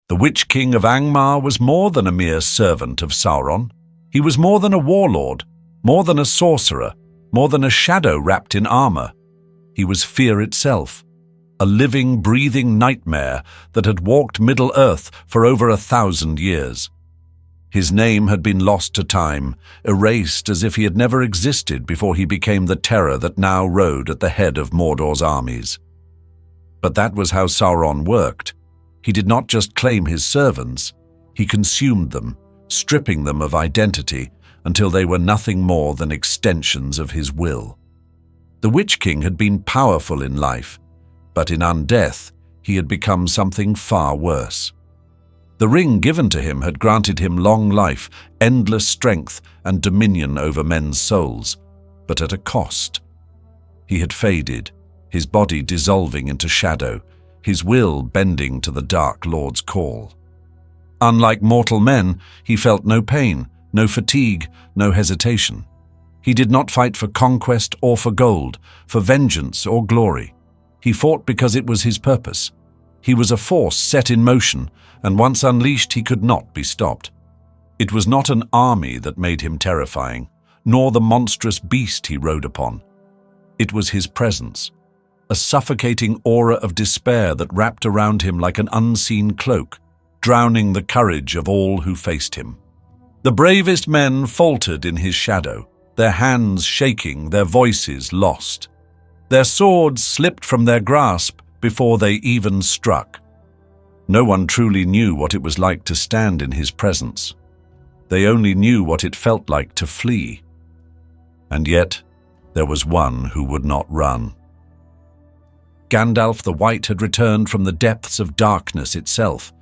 The Witch King of Angmar was more than a mere servant of Sauron. He was more than a warlord, more than a sorcerer, more than a shadow wrapped in armor. He was fear itself, a living, breathing nightmare that had walked Middle-earth for over 1,000 years. His name had been lost to time, erased as if he had never existed before he became the terror that now rode at the head of Mordor's armies. But that was how Sauron worked. He did not just claim his servants, he consumed them, stripping them of identity until they were nothing more than extensions of his will. The Witch King had been powerful in life, but in undeath he had become something far worse. The ring given to him had granted him long life, endless strength, and dominion over men's souls, but at a cost. He had faded, his body dissolving into shadow, his will bending to the Dark Lord's call. Unlike mortal men, he felt no pain, no fatigue, no hesitation. He did not fight for conquest or for gold, for vengeance or glory. He fought because it was his purpose. He was a force set in motion, and once unleashed he could not be stopped. It was not an army that made him terrifying, nor the monstrous beast he rode upon. It was his presence, a suffocating aura of despair that wrapped around him like an unseen cloak, drowning the courage of all who faced him. The bravest men faltered in his shadow, their hands shaking, their voices lost. Their swords slipped from their grasp before they even struck. No one truly knew what it was like to stand in his presence. They only knew what it felt like to flee. And yet, there was one who would not run. Gandalf the White had returned from the depths of darkness itself.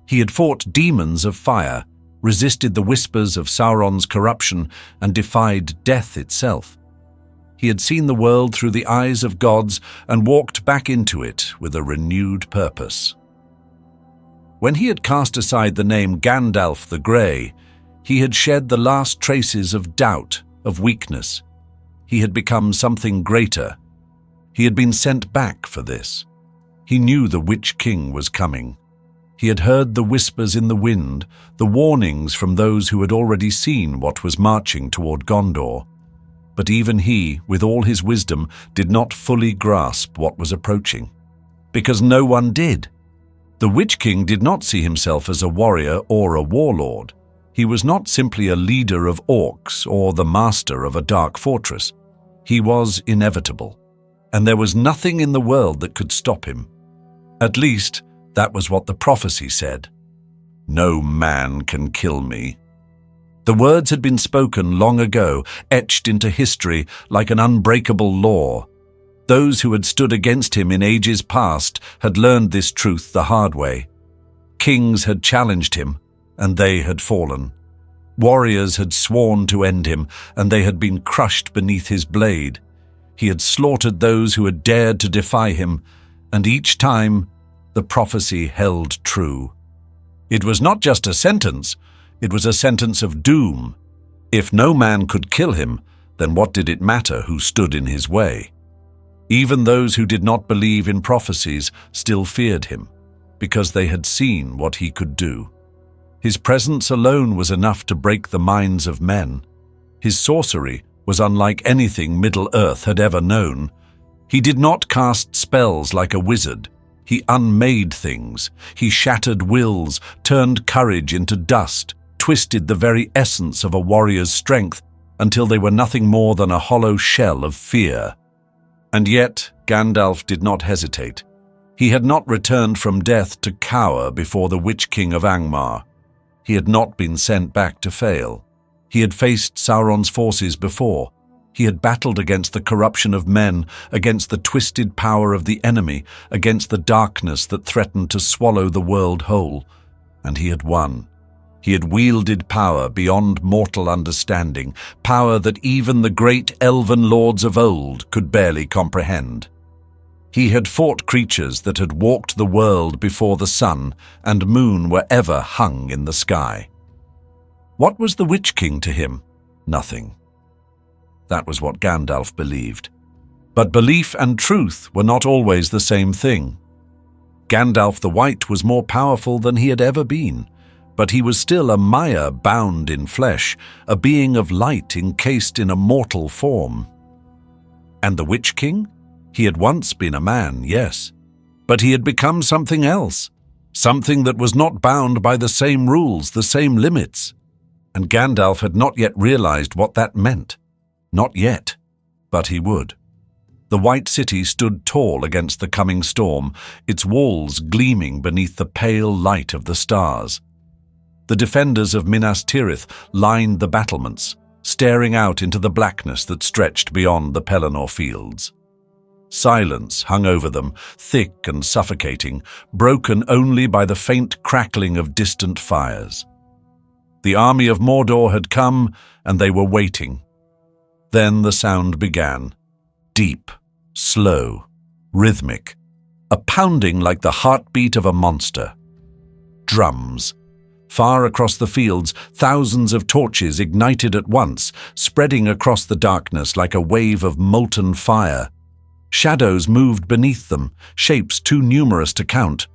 He had fought demons of fire, resisted the whispers of Sauron's corruption, and defied death itself. He had seen the world through the eyes of gods and walked back into it with a renewed purpose. When he had cast aside the name Gandalf the Grey, he had shed the last traces of doubt, of weakness. He had become something greater. He had been sent back for this. He knew the Witch King was coming. He had heard the whispers in the wind, the warnings from those who had already seen what was marching toward Gondor. But even he, with all his wisdom, did not fully grasp what was approaching. Because no one did. The Witch King did not see himself as a warrior or a warlord. He was not simply a leader of orcs or the master of a dark fortress. He was inevitable, and there was nothing in the world that could stop him. At least, that was what the prophecy said. No man can kill me. The words had been spoken long ago, etched into history like an unbreakable law. Those who had stood against him in ages past had learned this truth the hard way. Kings had challenged him, and they had fallen. Warriors had sworn to end him, and they had been crushed beneath his blade. He had slaughtered those who had dared to defy him, and each time the prophecy held true. It was not just a sentence, it was a sentence of doom. If no man could kill him, then what did it matter who stood in his way? Even those who did not believe in prophecies still feared him, because they had seen what he could do. His presence alone was enough to break the minds of men. His sorcery was unlike anything Middle-earth had ever known. He did not cast spells like a wizard. He unmade things. He shattered wills, turned courage into dust, twisted the very essence of a warrior's strength until they were nothing more than a hollow shell of fear. And yet, Gandalf did not hesitate. He had not returned from death to cower before the Witch King of Angmar. He had not been sent back to fail. He had faced Sauron's forces before. He had battled against the corruption of men, against the twisted power of the enemy, against the darkness that threatened to swallow the world whole. And he had won. He had wielded power beyond mortal understanding, power that even the great elven lords of old could barely comprehend. He had fought creatures that had walked the world before the sun and moon were ever hung in the sky. What was the Witch King to him? Nothing. That was what Gandalf believed. But belief and truth were not always the same thing. Gandalf the White was more powerful than he had ever been, but he was still a Maya bound in flesh, a being of light encased in a mortal form. And the Witch King? He had once been a man, yes, but he had become something else, something that was not bound by the same rules, the same limits. And Gandalf had not yet realized what that meant. Not yet, but he would. The White City stood tall against the coming storm, its walls gleaming beneath the pale light of the stars. The defenders of Minas Tirith lined the battlements, staring out into the blackness that stretched beyond the Pelennor fields. Silence hung over them, thick and suffocating, broken only by the faint crackling of distant fires. The army of Mordor had come, and they were waiting. Then the sound began. Deep, slow, rhythmic, a pounding like the heartbeat of a monster. Drums. Far across the fields, thousands of torches ignited at once, spreading across the darkness like a wave of molten fire. Shadows moved beneath them, shapes too numerous to count.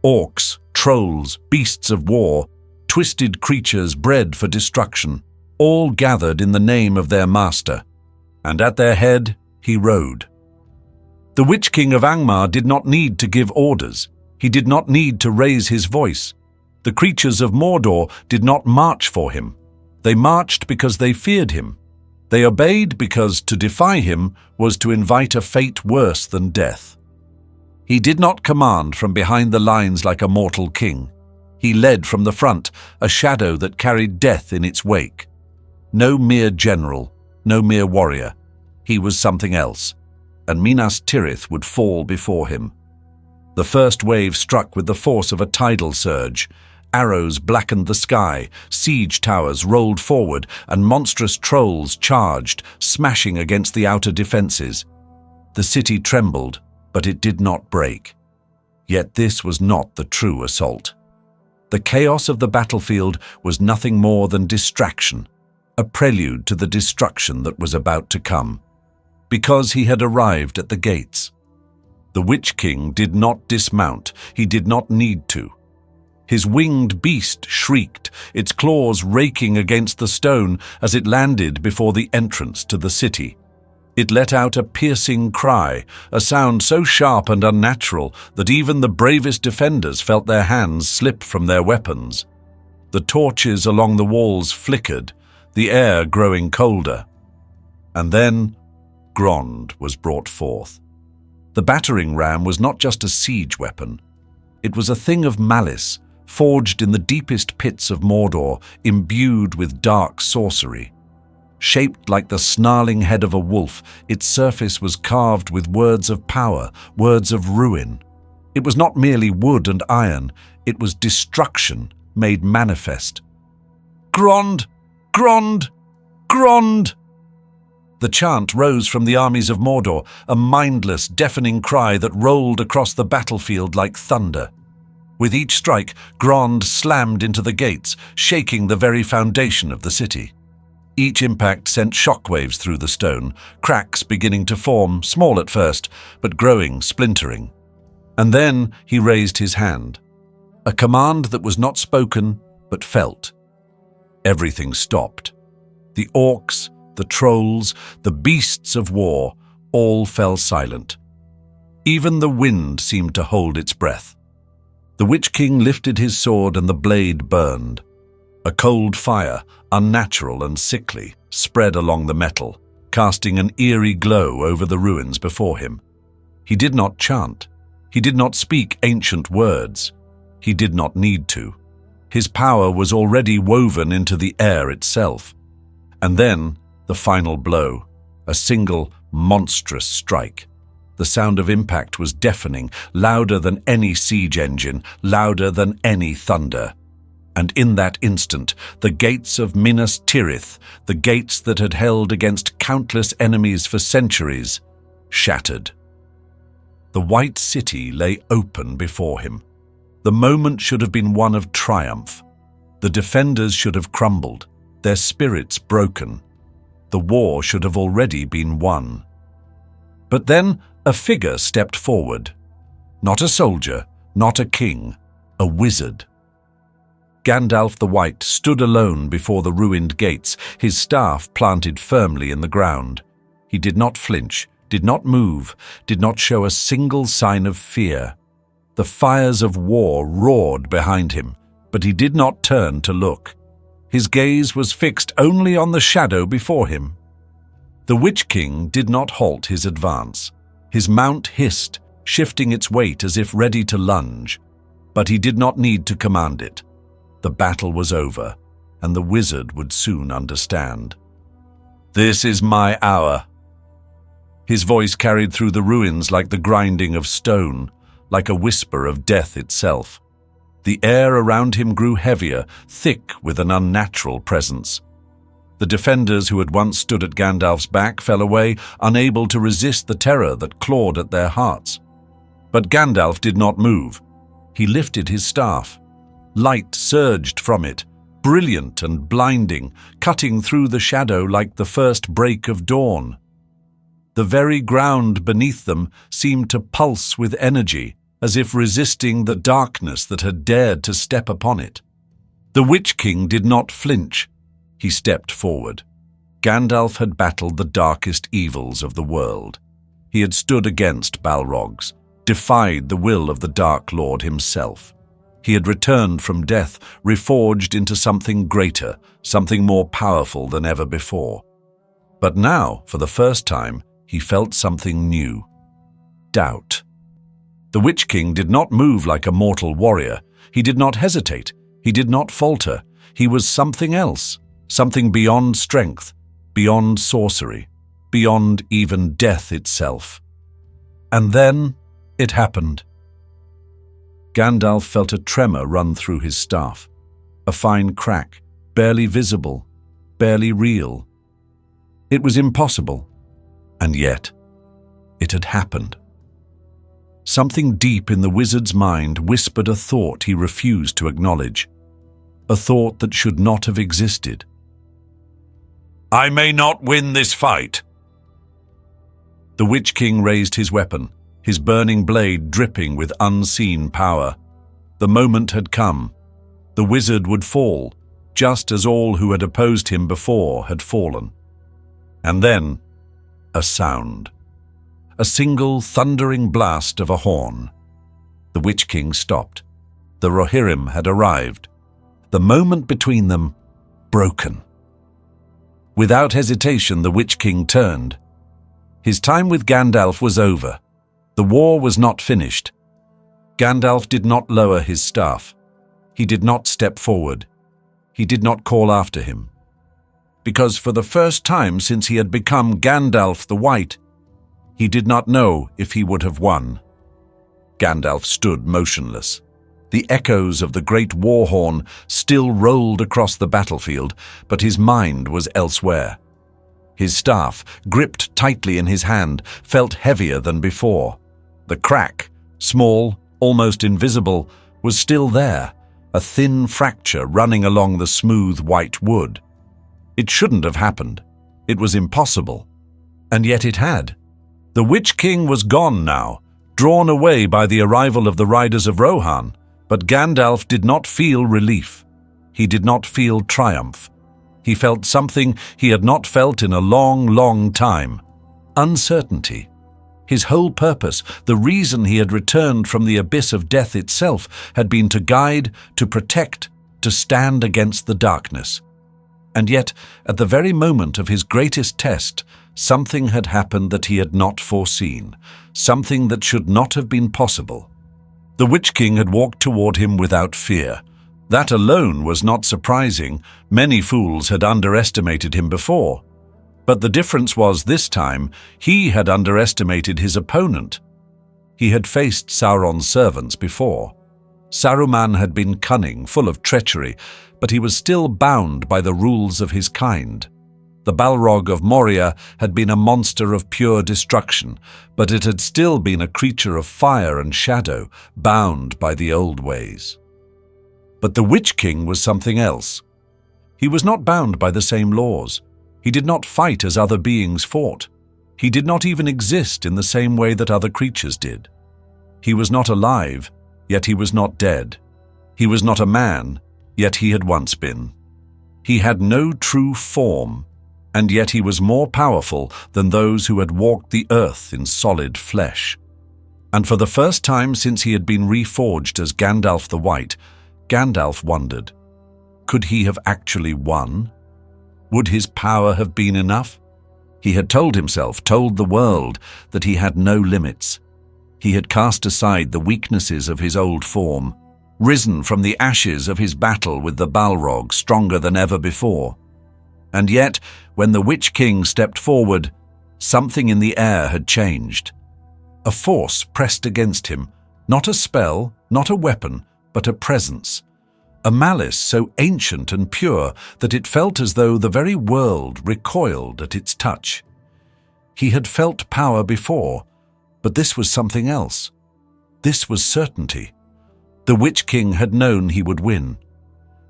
Orcs, trolls, beasts of war, twisted creatures bred for destruction, all gathered in the name of their master. And at their head, he rode. The Witch King of Angmar did not need to give orders. He did not need to raise his voice. The creatures of Mordor did not march for him. They marched because they feared him. They obeyed because to defy him was to invite a fate worse than death. He did not command from behind the lines like a mortal king. He led from the front, a shadow that carried death in its wake. No mere general, no mere warrior. He was something else, and Minas Tirith would fall before him. The first wave struck with the force of a tidal surge. Arrows blackened the sky, siege towers rolled forward, and monstrous trolls charged, smashing against the outer defenses. The city trembled, but it did not break. Yet this was not the true assault. The chaos of the battlefield was nothing more than distraction, a prelude to the destruction that was about to come. Because he had arrived at the gates. The Witch King did not dismount. He did not need to. His winged beast shrieked, its claws raking against the stone as it landed before the entrance to the city. It let out a piercing cry, a sound so sharp and unnatural that even the bravest defenders felt their hands slip from their weapons. The torches along the walls flickered, the air growing colder. And then Grond was brought forth. The battering ram was not just a siege weapon. It was a thing of malice, forged in the deepest pits of Mordor, imbued with dark sorcery. Shaped like the snarling head of a wolf, its surface was carved with words of power, words of ruin. It was not merely wood and iron, it was destruction made manifest. Grond! Grond! Grond! The chant rose from the armies of Mordor, a mindless, deafening cry that rolled across the battlefield like thunder. With each strike, Grond slammed into the gates, shaking the very foundation of the city. Each impact sent shockwaves through the stone, cracks beginning to form, small at first, but growing, splintering. And then he raised his hand. A command that was not spoken, but felt. Everything stopped. The orcs, the trolls, the beasts of war, all fell silent. Even the wind seemed to hold its breath. The Witch King lifted his sword and the blade burned. A cold fire, unnatural and sickly, spread along the metal, casting an eerie glow over the ruins before him. He did not chant. He did not speak ancient words. He did not need to. His power was already woven into the air itself. And then, the final blow, a single, monstrous strike. The sound of impact was deafening, louder than any siege engine, louder than any thunder. And in that instant, the gates of Minas Tirith, the gates that had held against countless enemies for centuries, shattered. The White City lay open before him. The moment should have been one of triumph. The defenders should have crumbled, their spirits broken. The war should have already been won. But then a figure stepped forward. Not a soldier, not a king, a wizard. Gandalf the White stood alone before the ruined gates, his staff planted firmly in the ground. He did not flinch, did not move, did not show a single sign of fear. The fires of war roared behind him, but he did not turn to look. His gaze was fixed only on the shadow before him. The Witch King did not halt his advance. His mount hissed, shifting its weight as if ready to lunge. But he did not need to command it. The battle was over, and the wizard would soon understand. "This is my hour." His voice carried through the ruins like the grinding of stone, like a whisper of death itself. The air around him grew heavier, thick with an unnatural presence. The defenders who had once stood at Gandalf's back fell away, unable to resist the terror that clawed at their hearts. But Gandalf did not move. He lifted his staff. Light surged from it, brilliant and blinding, cutting through the shadow like the first break of dawn. The very ground beneath them seemed to pulse with energy, as if resisting the darkness that had dared to step upon it. The Witch King did not flinch. He stepped forward. Gandalf had battled the darkest evils of the world. He had stood against Balrogs, defied the will of the Dark Lord himself. He had returned from death, reforged into something greater, something more powerful than ever before. But now, for the first time, he felt something new. Doubt. The Witch King did not move like a mortal warrior. He did not hesitate. He did not falter. He was something else, something beyond strength, beyond sorcery, beyond even death itself. And then it happened. Gandalf felt a tremor run through his staff, a fine crack, barely visible, barely real. It was impossible, and yet it had happened. Something deep in the wizard's mind whispered a thought he refused to acknowledge, a thought that should not have existed. "I may not win this fight." The Witch King raised his weapon, his burning blade dripping with unseen power. The moment had come. The wizard would fall, just as all who had opposed him before had fallen. And then, a sound. A single thundering blast of a horn. The Witch King stopped. The Rohirrim had arrived. The moment between them, broken. Without hesitation, the Witch King turned. His time with Gandalf was over. The war was not finished. Gandalf did not lower his staff. He did not step forward. He did not call after him. Because for the first time since he had become Gandalf the White, he did not know if he would have won. Gandalf stood motionless. The echoes of the great war horn still rolled across the battlefield, but his mind was elsewhere. His staff, gripped tightly in his hand, felt heavier than before. The crack, small, almost invisible, was still there, a thin fracture running along the smooth white wood. It shouldn't have happened. It was impossible. And yet it had. The Witch King was gone now, drawn away by the arrival of the Riders of Rohan, but Gandalf did not feel relief. He did not feel triumph. He felt something he had not felt in a long, long time. Uncertainty. His whole purpose, the reason he had returned from the abyss of death itself, had been to guide, to protect, to stand against the darkness. And yet, at the very moment of his greatest test, something had happened that he had not foreseen, something that should not have been possible. The Witch King had walked toward him without fear. That alone was not surprising. Many fools had underestimated him before. But the difference was this time, he had underestimated his opponent. He had faced Sauron's servants before. Saruman had been cunning, full of treachery, but he was still bound by the rules of his kind. The Balrog of Moria had been a monster of pure destruction, but it had still been a creature of fire and shadow, bound by the old ways. But the Witch King was something else. He was not bound by the same laws. He did not fight as other beings fought. He did not even exist in the same way that other creatures did. He was not alive, yet he was not dead. He was not a man, yet he had once been. He had no true form, and yet he was more powerful than those who had walked the earth in solid flesh. And for the first time since he had been reforged as Gandalf the White, Gandalf wondered, could he have actually won? Would his power have been enough? He had told himself, told the world, that he had no limits. He had cast aside the weaknesses of his old form, risen from the ashes of his battle with the Balrog stronger than ever before. And yet, when the Witch King stepped forward, something in the air had changed. A force pressed against him, not a spell, not a weapon, but a presence. A malice so ancient and pure that it felt as though the very world recoiled at its touch. He had felt power before, but this was something else. This was certainty. The Witch King had known he would win.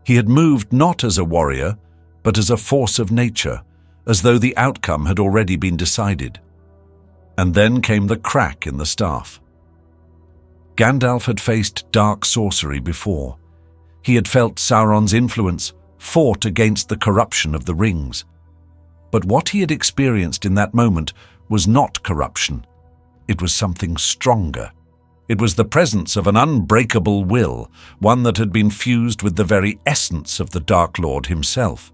He had moved not as a warrior, but as a force of nature, as though the outcome had already been decided. And then came the crack in the staff. Gandalf had faced dark sorcery before. He had felt Sauron's influence, fought against the corruption of the rings. But what he had experienced in that moment was not corruption. It was something stronger. It was the presence of an unbreakable will, one that had been fused with the very essence of the Dark Lord himself.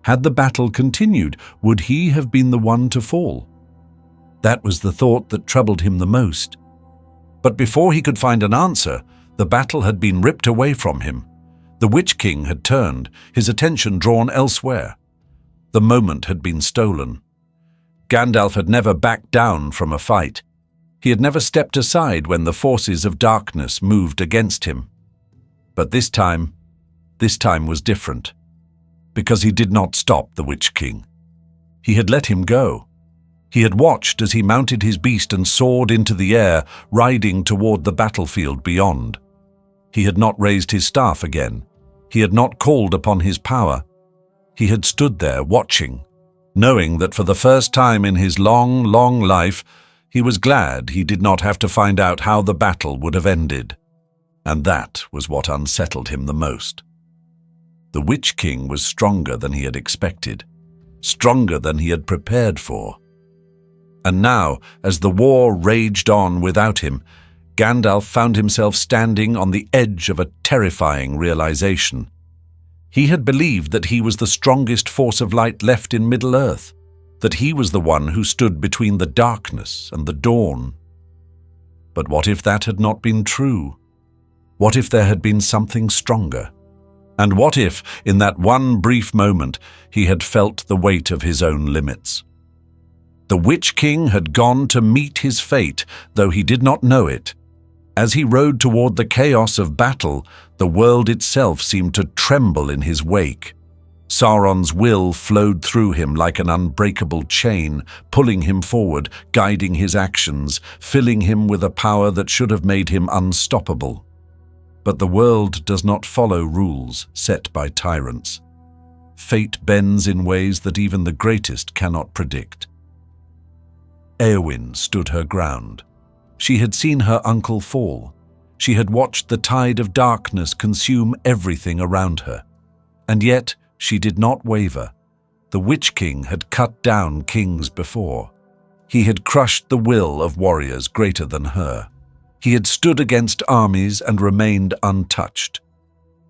Had the battle continued, would he have been the one to fall? That was the thought that troubled him the most. But before he could find an answer, the battle had been ripped away from him. The Witch King had turned, his attention drawn elsewhere. The moment had been stolen. Gandalf had never backed down from a fight. He had never stepped aside when the forces of darkness moved against him. But this time was different, because he did not stop the Witch King. He had let him go. He had watched as he mounted his beast and soared into the air, riding toward the battlefield beyond. He had not raised his staff again. He had not called upon his power. He had stood there watching, knowing that for the first time in his long, long life, he was glad he did not have to find out how the battle would have ended. And that was what unsettled him the most. The Witch King was stronger than he had expected, stronger than he had prepared for. And now, as the war raged on without him, Gandalf found himself standing on the edge of a terrifying realization. He had believed that he was the strongest force of light left in Middle-earth, that he was the one who stood between the darkness and the dawn. But what if that had not been true? What if there had been something stronger? And what if, in that one brief moment, he had felt the weight of his own limits? The Witch King had gone to meet his fate, though he did not know it. As he rode toward the chaos of battle, the world itself seemed to tremble in his wake. Sauron's will flowed through him like an unbreakable chain, pulling him forward, guiding his actions, filling him with a power that should have made him unstoppable. But the world does not follow rules set by tyrants. Fate bends in ways that even the greatest cannot predict. Éowyn stood her ground. She had seen her uncle fall. She had watched the tide of darkness consume everything around her. And yet, she did not waver. The Witch King had cut down kings before. He had crushed the will of warriors greater than her. He had stood against armies and remained untouched.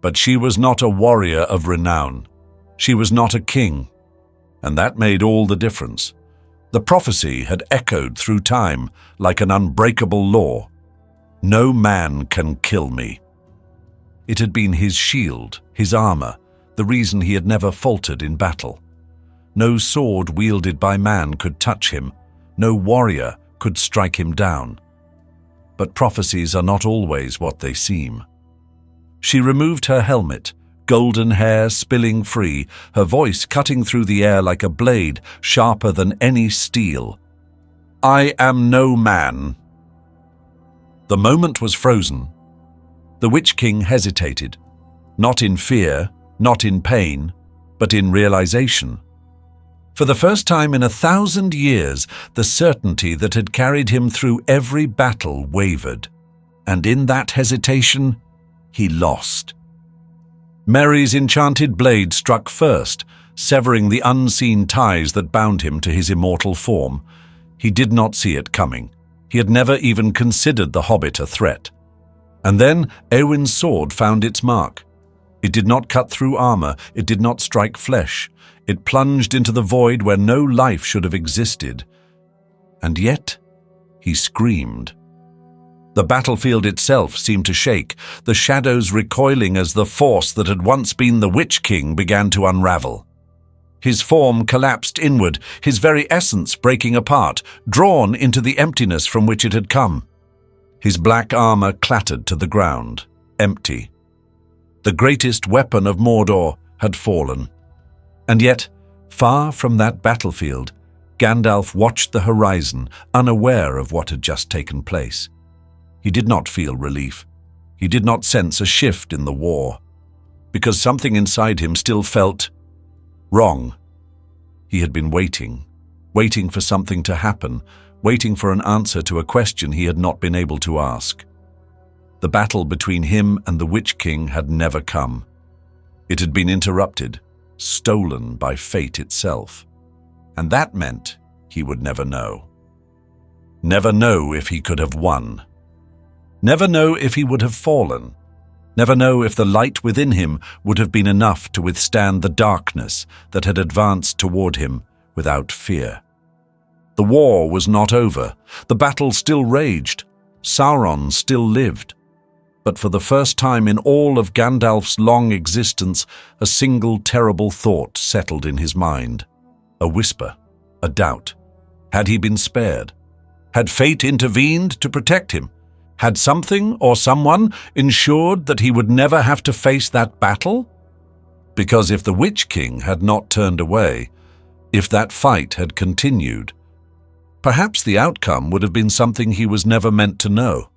But she was not a warrior of renown. She was not a king. And that made all the difference. The prophecy had echoed through time like an unbreakable law. No man can kill me. It had been his shield, his armor, the reason he had never faltered in battle. No sword wielded by man could touch him. No warrior could strike him down. But prophecies are not always what they seem. She removed her helmet, golden hair spilling free, her voice cutting through the air like a blade, sharper than any steel. "I am no man." The moment was frozen. The Witch King hesitated, not in fear, not in pain, but in realization. For the first time in 1,000 years, the certainty that had carried him through every battle wavered. and in that hesitation, he lost. Merry's enchanted blade struck first, severing the unseen ties that bound him to his immortal form. He did not see it coming. He had never even considered the hobbit a threat. And then Éowyn's sword found its mark. It did not cut through armor, it did not strike flesh. It plunged into the void where no life should have existed. And yet, he screamed. The battlefield itself seemed to shake, the shadows recoiling as the force that had once been the Witch King began to unravel. His form collapsed inward, his very essence breaking apart, drawn into the emptiness from which it had come. His black armor clattered to the ground, empty. The greatest weapon of Mordor had fallen. And yet, far from that battlefield, Gandalf watched the horizon, unaware of what had just taken place. He did not feel relief. He did not sense a shift in the war, because something inside him still felt wrong. He had been waiting for something to happen, waiting for an answer to a question he had not been able to ask. The battle between him and the Witch King had never come. It had been interrupted, stolen by fate itself. And that meant he would never know. Never know if he could have won. Never know if he would have fallen. Never know if the light within him would have been enough to withstand the darkness that had advanced toward him without fear. The war was not over. The battle still raged. Sauron still lived. But for the first time in all of Gandalf's long existence, a single terrible thought settled in his mind. A whisper, a doubt. Had he been spared? Had fate intervened to protect him? Had something or someone ensured that he would never have to face that battle? Because if the Witch King had not turned away, if that fight had continued, perhaps the outcome would have been something he was never meant to know.